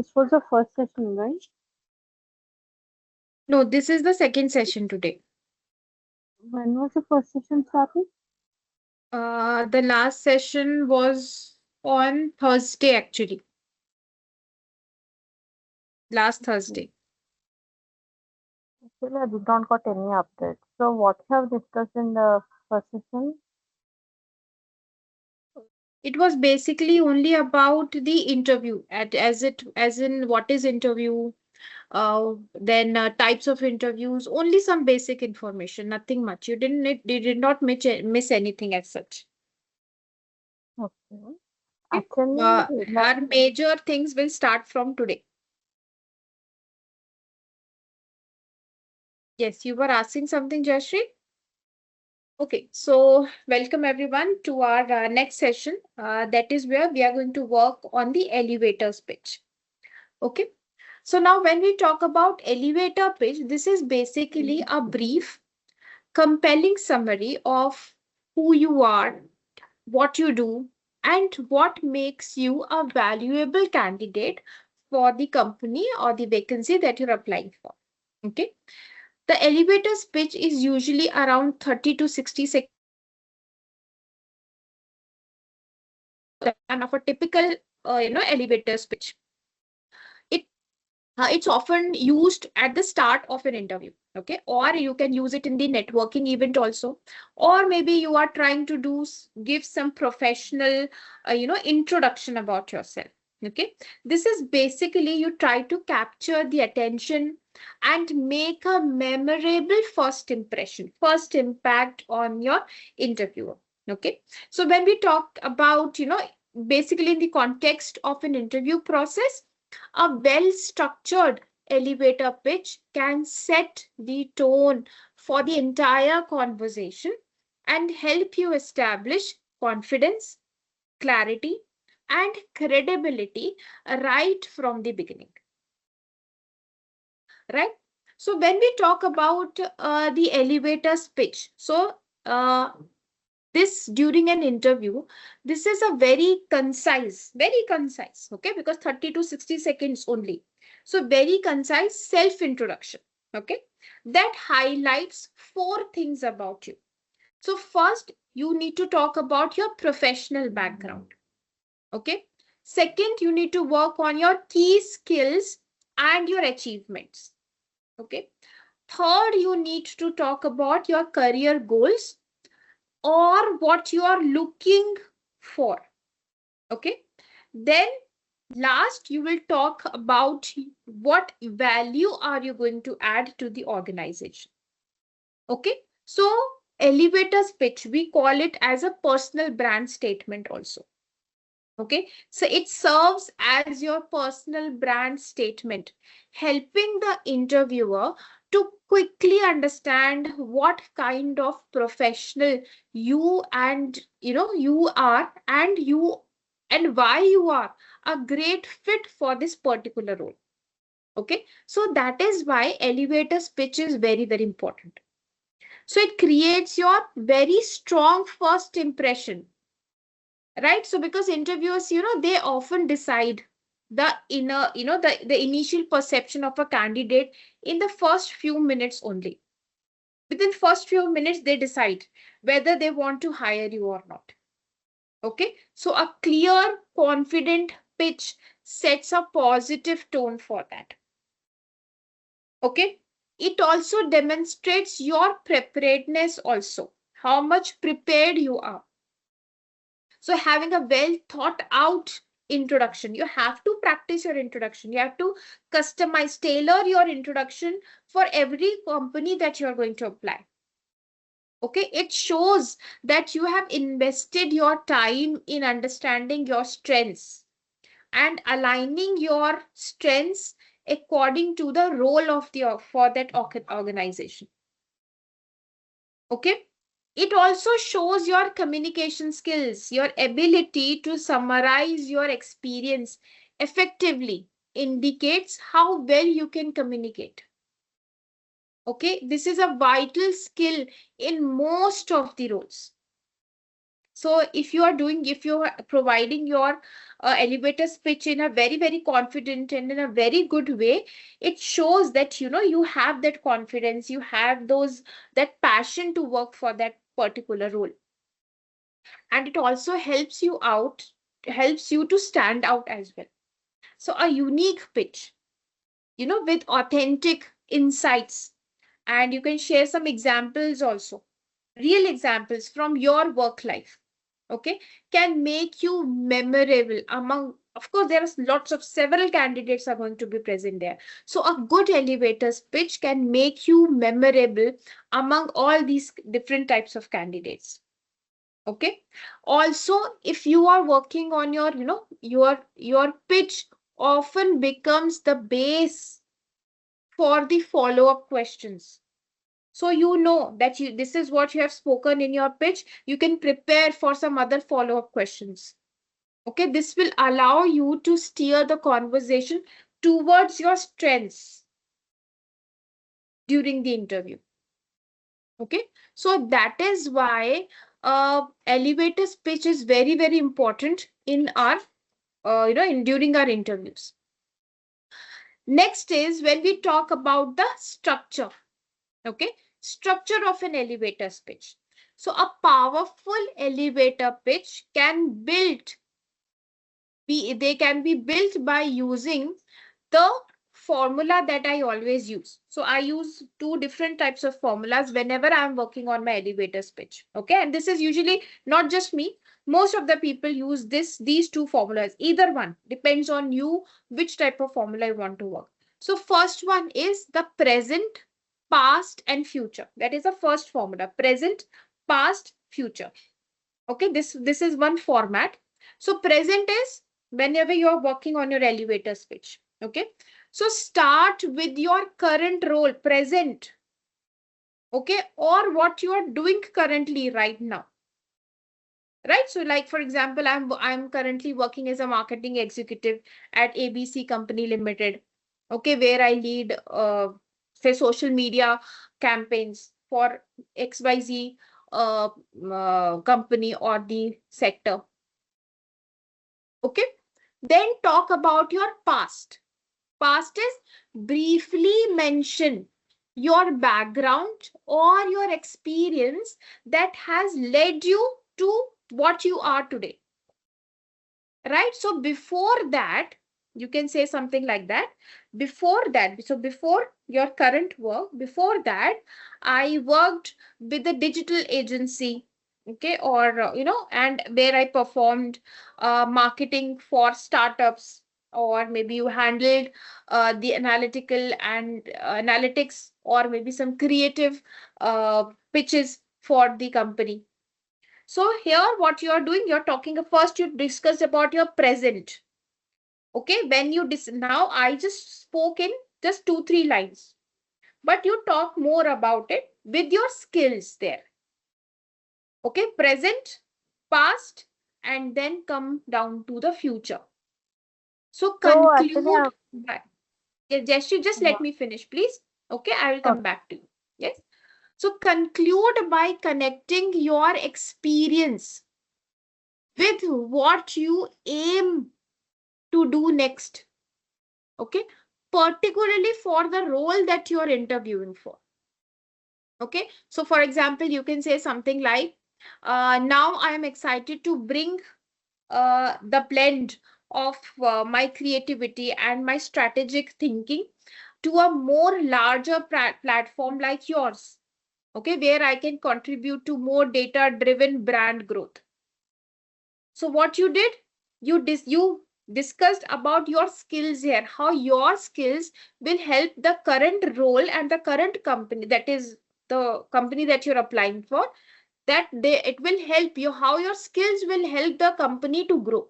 this was the first session, right? No, this is the second session today. When was the first session started? The last session was on Thursday, actually, last Okay. Thursday. Actually, I did not got any update. So what you have discussed in the first session? It was basically only about the interview, as in what is interview, then types of interviews, only some basic information, nothing much. You did not miss anything as such. Okay. Okay? Actually, like, Our major things will start from today. Yes, you were asking something, Jayashree? Okay, so welcome everyone to our next session. That is where we are going to work on the elevator pitch. Okay, so now when we talk about elevator pitch, this is basically a brief, compelling summary of who you are, what you do, and what makes you a valuable candidate for the company or the vacancy that you're applying for. Okay, the elevator pitch is usually around 30 to 60 seconds of a typical, elevator pitch. It it's often used at the start of an interview, okay, or you can use it in the networking event also, or maybe you are trying to give some professional introduction about yourself. Okay, this is basically you try to capture the attention and make a memorable first impression, first impact on your interviewer. Okay, so when we talk about, basically in the context of an interview process, a well-structured elevator pitch can set the tone for the entire conversation and help you establish confidence, clarity, and credibility right from the beginning. Right? So when we talk about the elevator pitch, so this during an interview, this is a very concise, okay, because 30 to 60 seconds only. So very concise self introduction, okay, that highlights four things about you. So first, you need to talk about your professional background, okay. Second, you need to work on your key skills and your achievements, okay. Third, you need to talk about your career goals or what you are looking for. Okay. Then last, you will talk about what value are you going to add to the organization. Okay. So elevator pitch, we call it as a personal brand statement also. Okay, so it serves as your personal brand statement, helping the interviewer to quickly understand what kind of professional you are, and why you are a great fit for this particular role. Okay, so that is why elevator pitch is very, very important. So it creates your very strong first impression, right? So because interviewers, they often decide the inner, the initial perception of a candidate in the first few minutes only. Within first few minutes, they decide whether they want to hire you or not. Okay, so a clear, confident pitch sets a positive tone for that. Okay, it also demonstrates your preparedness also, how much prepared you are. So having a well thought out introduction, you have to practice your introduction. You have to customize, tailor your introduction for every company that you're going to apply. Okay, it shows that you have invested your time in understanding your strengths and aligning your strengths according to the role of the for that organization. Okay, it also shows your communication skills, your ability to summarize your experience effectively, indicates how well you can communicate. Okay, this is a vital skill in most of the roles. So if you're providing your elevator speech in a very, very confident and in a very good way, it shows that, you have that confidence, you have that passion to work for that particular role. And it also helps you to stand out as well. So a unique pitch, with authentic insights, and you can share some examples also, real examples from your work life, okay, can make you memorable among, of course, there are lots of several candidates are going to be present there. So a good elevator pitch can make you memorable among all these different types of candidates. Okay. Also, if you are working on your pitch often becomes the base for the follow up questions. So you know that this is what you have spoken in your pitch, you can prepare for some other follow up questions. Okay, this will allow you to steer the conversation towards your strengths during the interview. Okay, so that is why elevator pitch is very, very important in our during our interviews. Next is when we talk about the structure. Okay, structure of an elevator pitch. So a powerful elevator pitch they can be built by using the formula that I always use. So I use two different types of formulas whenever I'm working on my elevator pitch. Okay, and this is usually not just me. Most of the people use these two formulas. Either one depends on you which type of formula you want to work. So first one is the present, past, and future. That is the first formula: present, past, future. Okay, this is one format. So present is whenever you're working on your elevator pitch. Okay, so start with your current role, present. Okay, or what you are doing currently right now. Right, so like for example, I'm currently working as a marketing executive at ABC Company Limited. Okay, where I lead say social media campaigns for XYZ company or the sector. Okay, then talk about your past. Past is briefly mention your background or your experience that has led you to what you are today. Right, so before that, you can say something like that. Before that, so before your current work, before that I worked with a digital agency. Okay, or and where I performed marketing for startups, or maybe you handled the analytical and analytics, or maybe some creative pitches for the company. So here what you are doing, you're talking first, you discussed about your present. Okay, when you now I just spoke in just 2 3 lines, but you talk more about it with your skills there. Okay, present, past, and then come down to the future. So So actually, conclude by, yeah, just yeah, let me finish, please. Okay, I will come okay. back to you. Yes. So conclude by connecting your experience with what you aim to do next. Okay, particularly for the role that you're interviewing for. Okay, so for example, you can say something like, now I am excited to bring the blend of my creativity and my strategic thinking to a more larger platform like yours. Okay, where I can contribute to more data driven brand growth. So what you did, you discussed about your skills here, how your skills will help the current role and the current company, that is the company that you're applying for, that it will help you, how your skills will help the company to grow.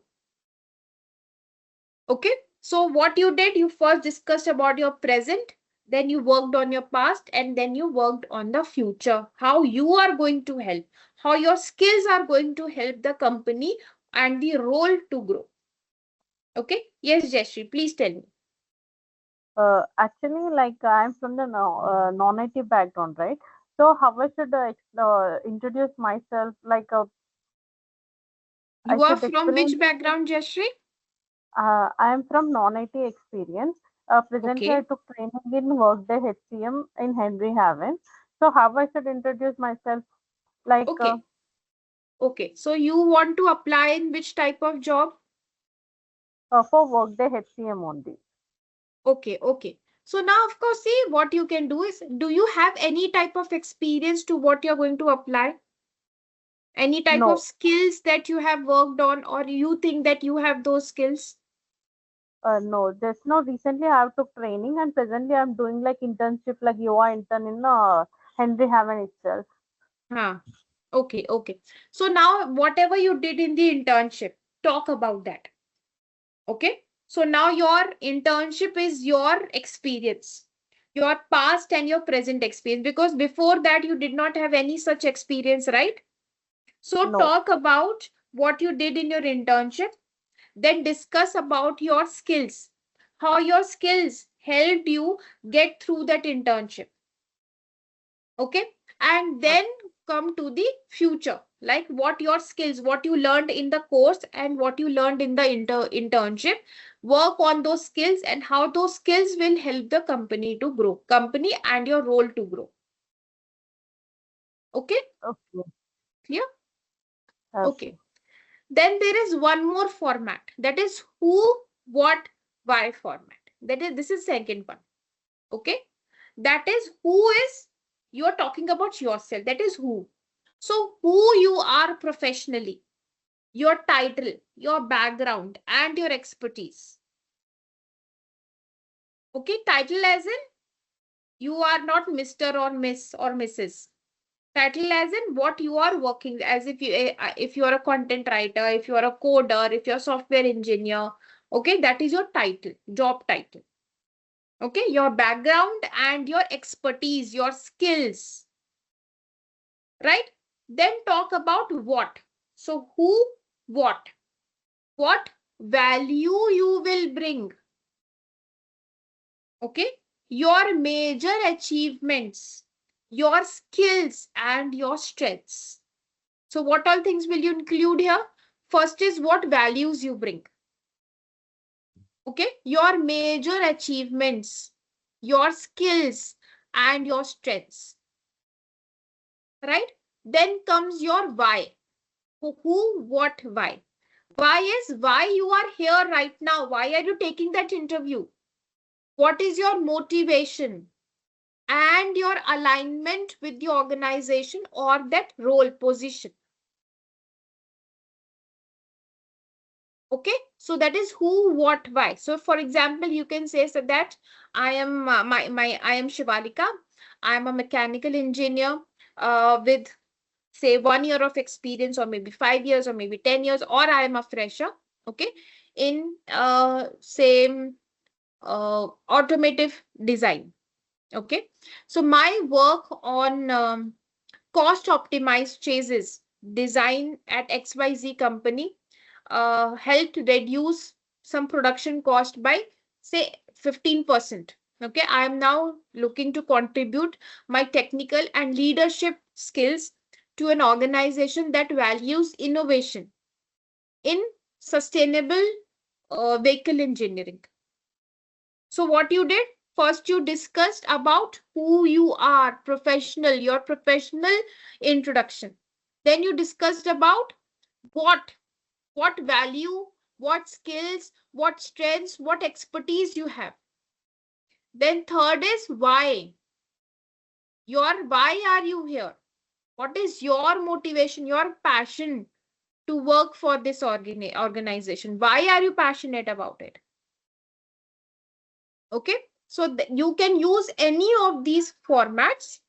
Okay, so what you did, you first discussed about your present, then you worked on your past, and then you worked on the future, how you are going to help, how your skills are going to help the company and the role to grow. Okay, yes, Jeshri, please tell me. Actually, like I'm from the non-native background, right? So how I should introduce myself? Like, I You are should from explain. which background, Jashri? I am from non-IT experience. Presently, I Okay, took training in Workday HCM in Henry Haven. So, how I should introduce myself? Like okay, okay. So you want to apply in which type of job? for Workday HCM only. Okay, okay. So now, of course, see what you can do is, do you have any type of experience to what you're going to apply? Any type of No, skills that you have worked on, or you think that you have those skills? no. Just now, recently I have took training, and presently I'm doing like internship, like UI intern in Henry Haven itself. Huh. Okay, okay. So now, whatever you did in the internship, talk about that. Okay. So now your internship is your experience, your past and your present experience, because before that you did not have any such experience, right? So No. talk about what you did in your internship, then discuss about your skills, how your skills helped you get through that internship. Okay. And Uh, then come to the future, like what your skills, what you learned in the course and what you learned in the internship. Work on those skills and how those skills will help the company to grow, company and your role to grow. Okay, okay. clear? Okay. Okay. Then there is one more format, that is who, what, why format. That is, this is second one. Okay. That is who is, you are talking about yourself. That is who. So who you are professionally, your title, your background, and your expertise. Okay. Title as in you are not Mr. or Miss or Mrs. Title as in what you are working as, if you are a content writer, if you are a coder, if you're a software engineer. Okay. That is your title, job title. Okay. Your background and your expertise, your skills, right? Then talk about what. So who, what value you will bring. Okay. Your major achievements, your skills and your strengths. So what all things will you include here? First is what values you bring. Okay. Your major achievements, your skills and your strengths, right? Then comes your why. Who, what, why. Why is why you are here right now. Why are you taking that interview? What is your motivation and your alignment with the organization or that role position? Okay. So that is who, what, why. So for example, you can say so that I am I am Shivalika. I am a mechanical engineer with say 1 year of experience, or maybe 5 years, or maybe 10 years, or I am a fresher. Okay. In same automotive design. Okay. So my work on cost optimized chases design at XYZ company helped reduce some production cost by say 15%. Okay. I am now looking to contribute my technical and leadership skills to an organization that values innovation in sustainable vehicle engineering. So what you did? First, you discussed about who you are, professional, your professional introduction. Then you discussed about what, what value, what skills, what strengths, what expertise you have. Then third is why. Your why are you here? What is your motivation, your passion to work for this organization? Why are you passionate about it? Okay. So you can use any of these formats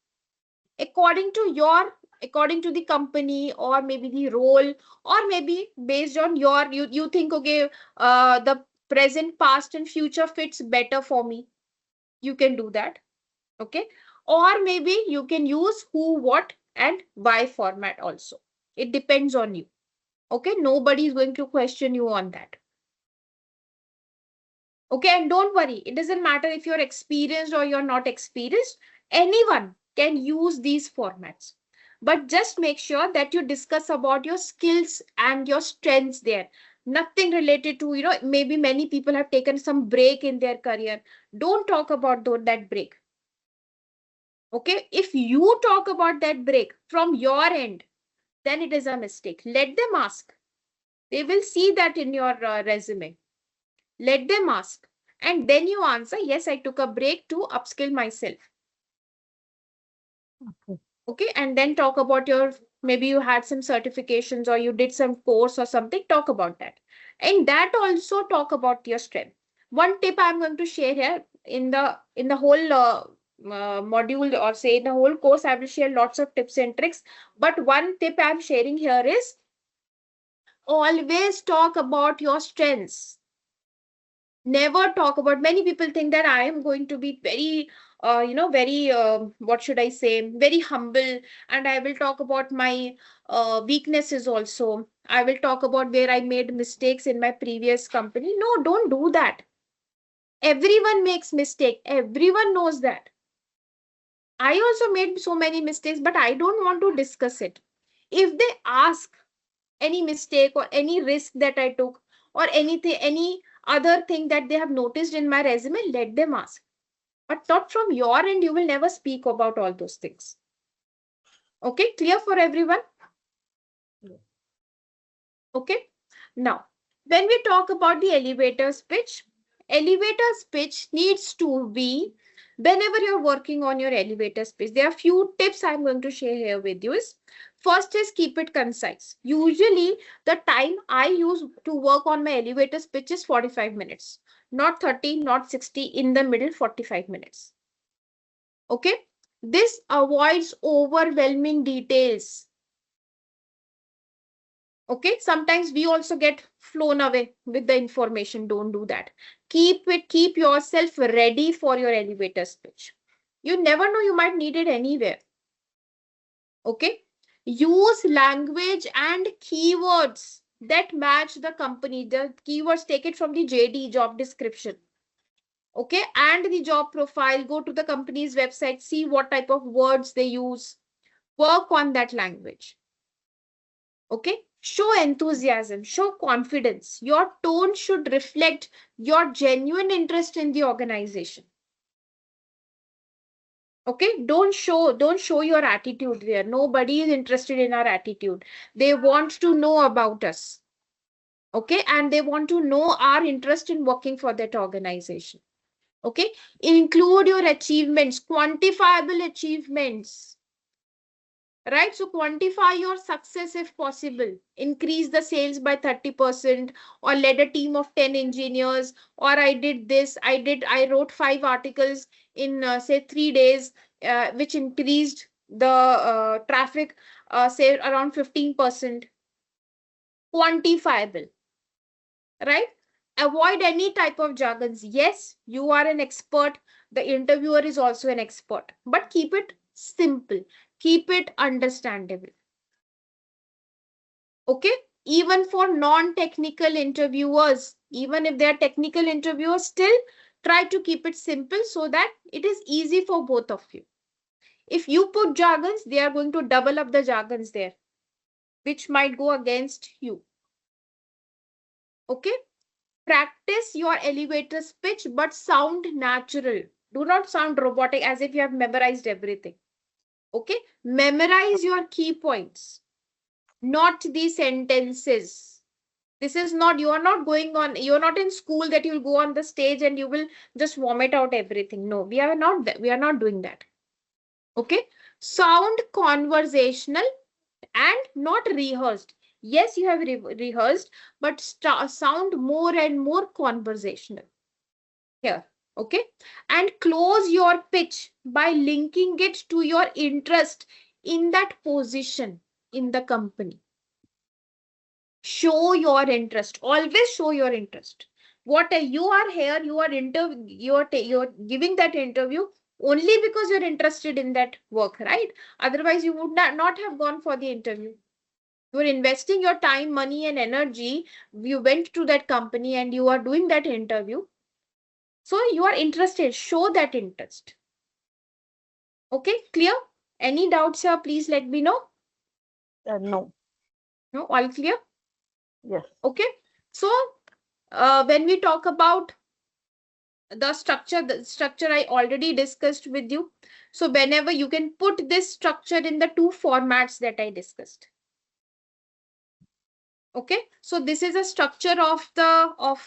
according to your, according to the company or maybe the role, or maybe based on your, you think okay, the present, past and future fits better for me, you can do that. Okay. Or maybe you can use who, what and why format also. It depends on you. Okay. Nobody is going to question you on that. Okay. And don't worry, it doesn't matter if you're experienced or you're not experienced, anyone can use these formats. But just make sure that you discuss about your skills and your strengths there. Nothing related to, maybe many people have taken some break in their career. Don't talk about that break. Okay, if you talk about that break from your end, then it is a mistake. Let them ask. They will see that in your resume. Let them ask. And then you answer, yes, I took a break to upskill myself. Okay. Okay, and then talk about your, maybe you had some certifications or you did some course or something, talk about that. And that also talk about your strength. One tip I'm going to share here in the whole module, or say in the whole course, I will share lots of tips and tricks. But one tip I'm sharing here is always talk about your strengths. Never talk about, many people think that I am going to be very very what should I say, very humble, and I will talk about my weaknesses also. I will talk about where I made mistakes in my previous company. No, don't do that. Everyone makes mistake, everyone knows that. I also made so many mistakes, but I don't want to discuss it. If they ask any mistake or any risk that I took, or anything, any other thing that they have noticed in my resume, let them ask. But not from your end, you will never speak about all those things. Okay, clear for everyone? Okay. Now, when we talk about the elevator speech needs to be, whenever you're working on your elevator speech, there are few tips I'm going to share here with you. First is keep it concise. Usually, the time I use to work on my elevator speech is 45 minutes, not 30, not 60, in the middle, 45 minutes. Okay. This avoids overwhelming details. Okay, sometimes we also get flown away with the information. Don't do that. Keep yourself ready for your elevator speech. You never know, you might need it anywhere. Okay, use language and keywords that match the company. The keywords, take it from the JD, job description. Okay, and the job profile. Go to the company's website, see what type of words they use. Work on that language. Okay, show enthusiasm, show confidence. Your tone should reflect your genuine interest in the organization. Okay, don't show your attitude there. Nobody is interested in our attitude. They want to know about us. Okay, and they want to know our interest in working for that organization. Okay, include your achievements, quantifiable achievements. Right, so quantify your success if possible. Increase the sales by 30%, or led a team of 10 engineers, or I did this, I wrote 5 articles in say 3 days, which increased the traffic, say around 15%. Quantifiable, right? Avoid any type of jargons. Yes, you are an expert, the interviewer is also an expert, but keep it simple, keep it understandable. Okay, even for non-technical interviewers, even if they are technical interviewers, still try to keep it simple so that it is easy for both of you. If you put jargons, they are going to double up the jargons there, which might go against you. Okay, practice your elevator speech, but sound natural. Do not sound robotic as if you have memorized everything. Okay, memorize your key points, not the sentences. This is not, you are not going on, you're not in school that you'll go on the stage and you will just vomit out everything. No, we are not that. We are not doing that. Okay. Sound conversational and not rehearsed. Yes, you have rehearsed, but sound more and more conversational here. Okay. And close your pitch by linking it to your interest in that position in the company. Show your interest. Always show your interest. What you are here, you're giving that interview only because you're interested in that work, right? Otherwise, you would not have gone for the interview. You're investing your time, money, and energy. You went to that company and you are doing that interview. So you are interested. Show that interest. Okay, clear? Any doubts here? Please let me know. No. No, all clear? Yes. Okay. So when we talk about the structure I already discussed with you. So whenever you can put this structure in the two formats that I discussed. Okay, so this is a structure of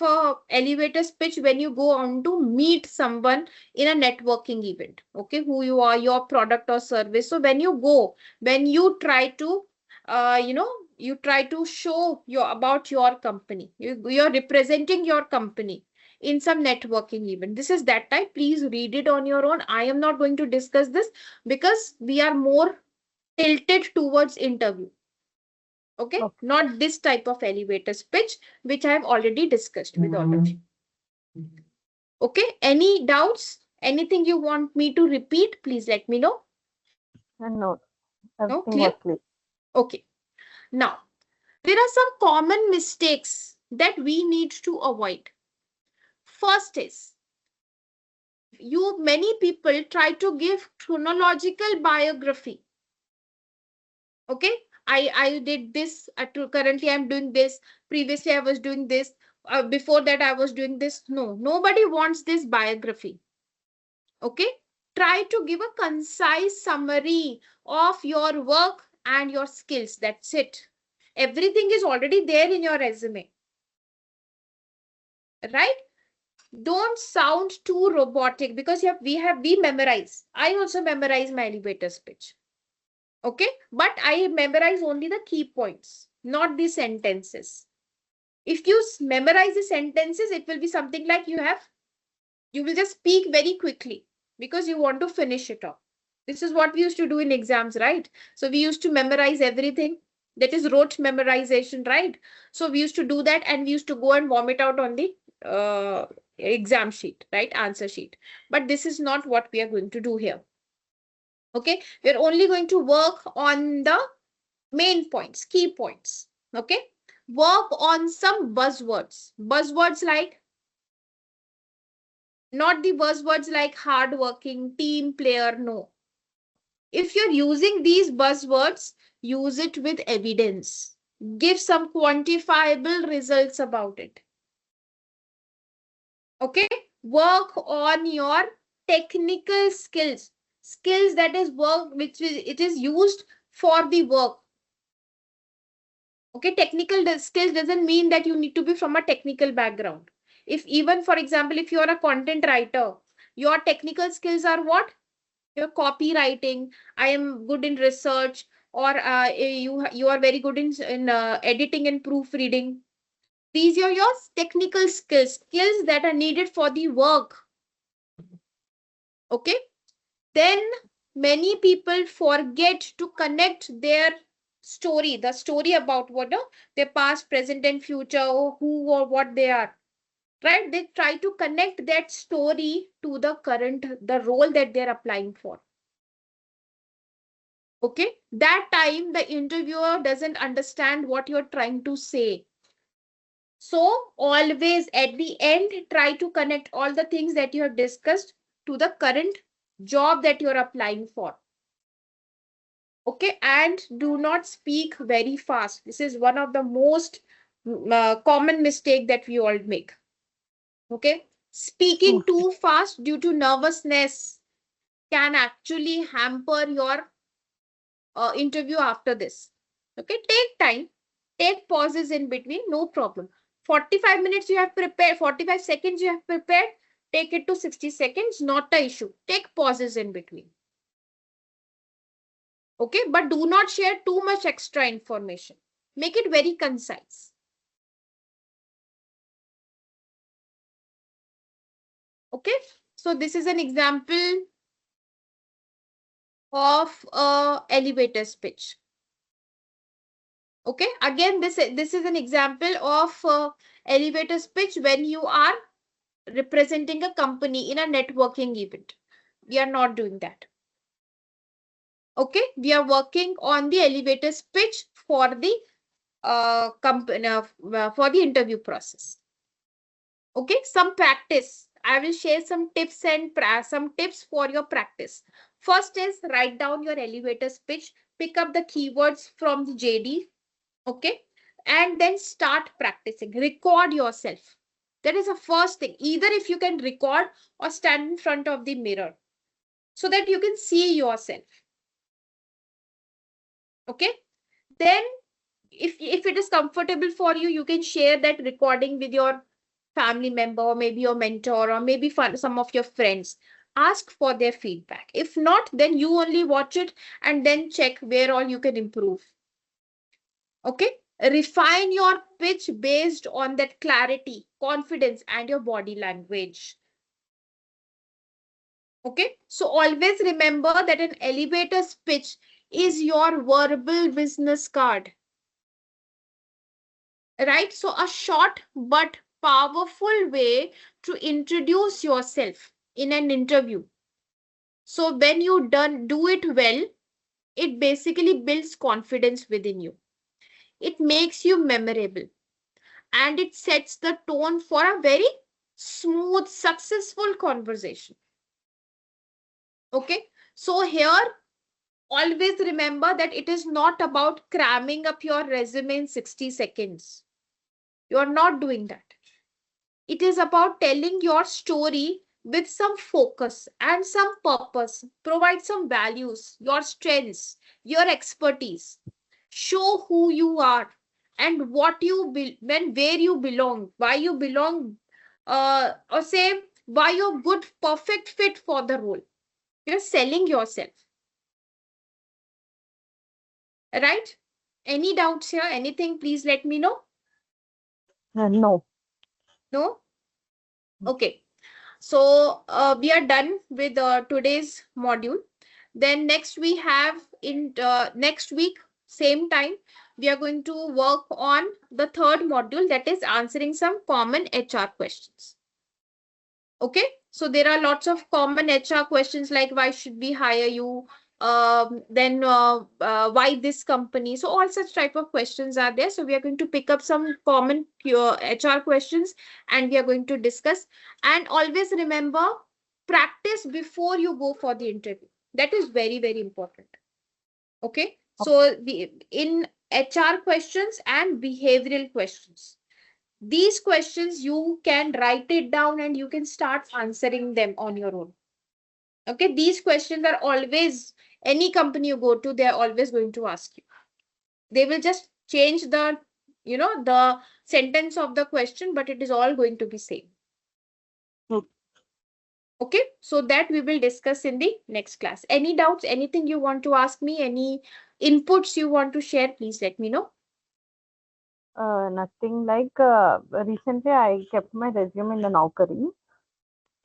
a elevator speech when you go on to meet someone in a networking event. Okay, who you are, your product or service. So when you try to you try to show your company, you're representing your company in some networking event. This is that type. Please read it on your own. I am not going to discuss this because we are more tilted towards interview. Okay, Okay. not this type of elevator pitch, which I have already discussed with all of you. Okay, any doubts? Anything you want me to repeat? Please let me know. And no, No, everything clear? was clear. Okay. Now, there are some common mistakes that we need to avoid. First is, many people try to give chronological biography. Okay, I did this, currently I'm doing this, previously I was doing this, before that I was doing this. No, nobody wants this biography. Okay, try to give a concise summary of your work and your skills. That's it. Everything is already there in your resume, right? Don't sound too robotic, because we memorize. I also memorize my elevator speech. Okay, but I memorize only the key points, not the sentences. If you memorize the sentences, it will be something like you will just speak very quickly because you want to finish it off. This is what we used to do in exams, right? So we used to memorize everything. That is rote memorization, right? So we used to do that, and we used to go and vomit out on the exam sheet, right? Answer sheet. But this is not what we are going to do here. Okay, we're only going to work on the main points, key points. Okay, work on some buzzwords. Buzzwords like, not the buzzwords like hardworking, team player. No. If you're using these buzzwords, use it with evidence. Give some quantifiable results about it. Okay, work on your technical skills. Skills that is work which it is used for the work. Okay, technical skills doesn't mean that you need to be from a technical background. If even, for example, if you're a content writer, your technical skills are what? Your copywriting. I am good in research, or you are very good in editing and proofreading. These are your technical skills that are needed for the work. Okay. Then many people forget to connect their story, the story about what their past, present, and future, or who or what they are. Right? They try to connect that story to the role that they're applying for. Okay, that time the interviewer doesn't understand what you're trying to say. So always at the end, try to connect all the things that you have discussed to the current job that you're applying for. Okay, and do not speak very fast. This is one of the most common mistake that we all make. Okay, speaking too fast due to nervousness can actually hamper your interview after this. Okay, take time, take pauses in between, no problem. 45 minutes you have prepared, 45 seconds you have prepared, take it to 60 seconds, not the issue. Take pauses in between. Okay, but do not share too much extra information. Make it very concise. Okay, so this is an example of elevator speech. Okay, again, this is an example of elevator speech when you are representing a company in a networking event. We are not doing that. Okay, we are working on the elevator speech for the company, for the interview process. Okay, some practice. I will share some tips and some tips for your practice. First is write down your elevator speech pick up the keywords from the JD, okay, and then start practicing. Record yourself. That is the first thing. Either if you can record or stand in front of the mirror so that you can see yourself, okay. Then if it is comfortable for you, you can share that recording with your family member, or maybe your mentor, or maybe some of your friends. Ask for their feedback. If not, then you only watch it and then check where all you can improve. Okay. Refine your pitch based on that clarity, confidence, and your body language. Okay. So always remember that an elevator pitch is your verbal business card. Right? So a short but powerful way to introduce yourself in an interview. So when you do it well, it basically builds confidence within you. It makes you memorable, and it sets the tone for a very smooth, successful conversation. Okay. So here, always remember that it is not about cramming up your resume in 60 seconds. You are not doing that. It is about telling your story with some focus and some purpose. Provide some values, your strengths, your expertise. Show who you are and what you when where you belong, why you belong, or say why you're good, perfect fit for the role. You're selling yourself, right? Any doubts here? Anything? Please let me know. No. No? Okay. So we are done with today's module. Then next we have next week, same time, we are going to work on the third module, that is answering some common HR questions. Okay. So there are lots of common HR questions like why should we hire you? Then why this company? So all such type of questions are there. So we are going to pick up some common HR questions and we are going to discuss. And always remember, practice before you go for the interview. That is very, very important. Okay. So in HR questions and behavioral questions, these questions you can write it down and you can start answering them on your own. Okay. These questions are always, any company you go to, they're always going to ask you. They will just change the sentence of the question, but it is all going to be same. Okay. So that we will discuss in the next class. Any doubts, anything you want to ask me, any inputs you want to share, please let me know. Nothing like recently I kept my resume in the Naukri.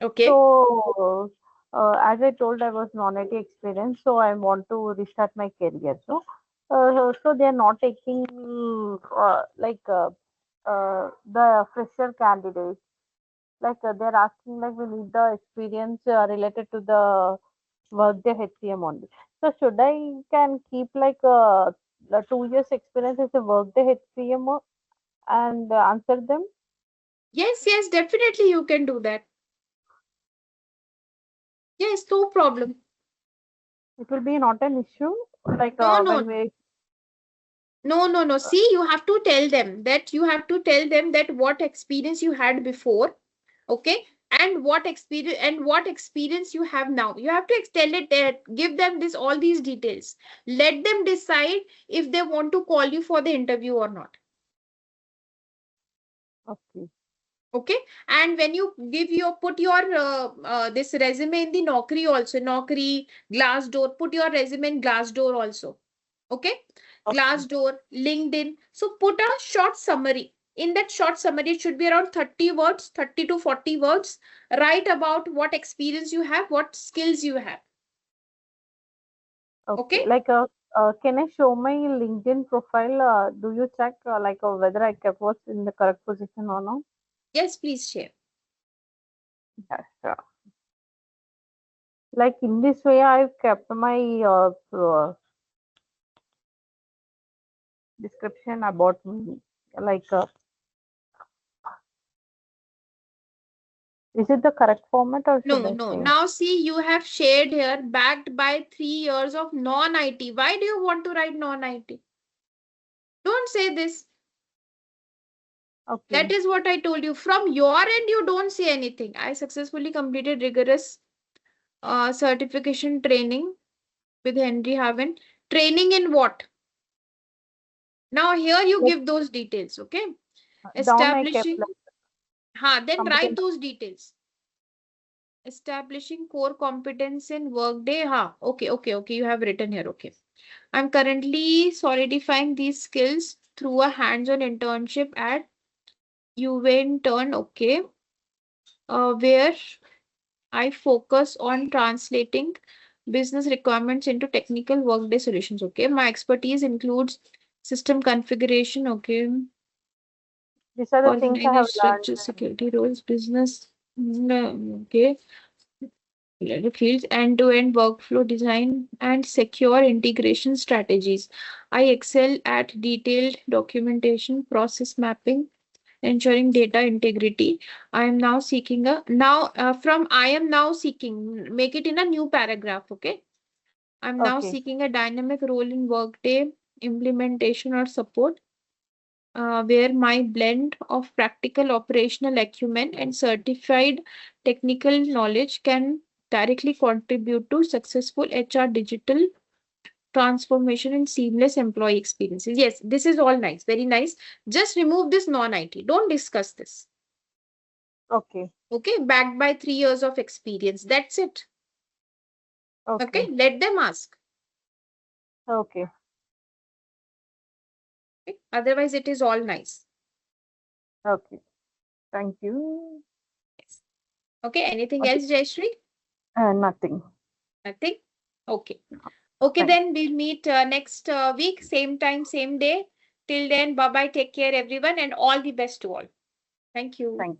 Okay. So, as I told, I was non-IT experience, so I want to restart my career. So they are not taking the fresher candidates. They're asking like we need the experience related to the workday HCM only. So should I can keep the 2 years experience as a workday HCM and answer them? Yes, yes, definitely you can do that. Yes, no problem. It will be not an issue. No, When no, we no, no, no. See, you have to tell them that what experience you had before, okay, and what experience you have now. You have to tell it that, give them this all these details. Let them decide if they want to call you for the interview or not. okay. Okay. And when you put your this resume in the Naukri also, Naukri, Glassdoor, put your resume in Glassdoor also. Okay. Okay. Glassdoor, LinkedIn. So put a short summary. In that short summary, it should be around 30 words, 30 to 40 words. Write about what experience you have, what skills you have. Okay. Okay. Can I show my LinkedIn profile? Do you check whether I kept was in the correct position or not? Yes, please share. Yeah, sure. Like in this way, I've kept my description about me. Like Is it the correct format or should No, I no. say? Now see, you have shared here backed by 3 years of non-IT. Why do you want to write non-IT? Don't say this. That Okay. is what I told you. From your end, you don't say anything. I successfully completed rigorous certification training with Henry Harvin. Training in what? Now here you Like give those details, okay? down I kept Establishing, like then write competent. those details. Establishing core competence in workday. Okay. You have written here. Okay. I'm currently solidifying these skills through a hands-on internship at Turn. Okay. Where I focus on translating business requirements into technical workday solutions. Okay. My expertise includes system configuration. Okay. These are the things I Organization have learned structure, in security roles, business. Okay. Fields, end-to-end workflow design, and secure integration strategies. I excel at detailed documentation, process mapping, ensuring data integrity. I am now seeking a now from I am now seeking, make it in a new paragraph. Okay. I'm now okay. seeking a dynamic role in workday implementation or support, where my blend of practical operational acumen and certified technical knowledge can directly contribute to successful HR digital transformation and seamless employee experiences. Yes, this is all nice, very nice. Just remove this non-IT. Don't discuss this. Okay. Okay, backed by 3 years of experience. That's it. Okay, Okay. let them ask. Okay. Okay? Otherwise, it is all nice. Okay. Thank you. Yes. Okay, anything Okay. else, Jayashree? Nothing. Nothing? Okay. Okay, Thank then we'll meet next week, same time, same day. Till then, bye bye. Take care, everyone, and all the best to all. Thank you. thank